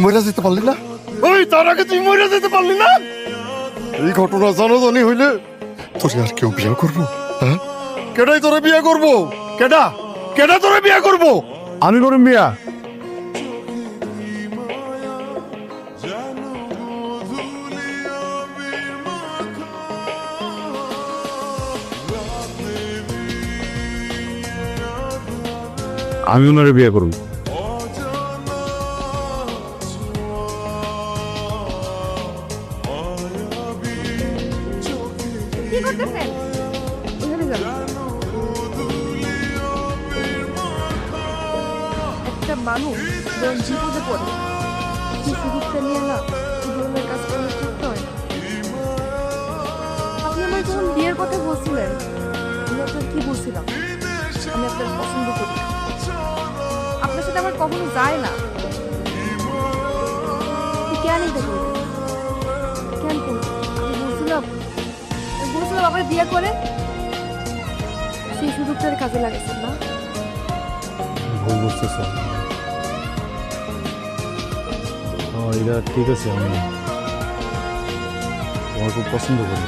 মরে যেতে পারলি না? ওই তার আগে তুই মরে যেতে পারলি না? এই ঘটনা জানাজানি হইলে তোর আর কেউ বিয়ে করবো? হ্যাঁ, কেডাই তোরে বিয়ে করবো? কেডা কেডা তোরে বিয়ে করবো? আমি করুম বিয়া। আমি ওনারে বিয়ে করব। কি করতেছেন? এখানে যান। একটা মানুষ যখন বিপদে পড়ে সেই সুযোগটা নিয়ে না এই ধরনের কাজ করলে করতে হয় না। আপনি আমার যখন বিয়ের কথা বলছিলেন আমি আপনার কি বলছিলাম? আমি আপনার পছন্দ করি না। আপনার সাথে আমার কখনো যায় না। কেন এটা করবেন? কেন করবেন? আমি বলছিলাম আমার বিয়ে করে সেই সুযোগটার কাজে লাগাইছেন না। ভুল বুঝতেছ। এটা ঠিক আছে, আমি তোমার খুব পছন্দ করি।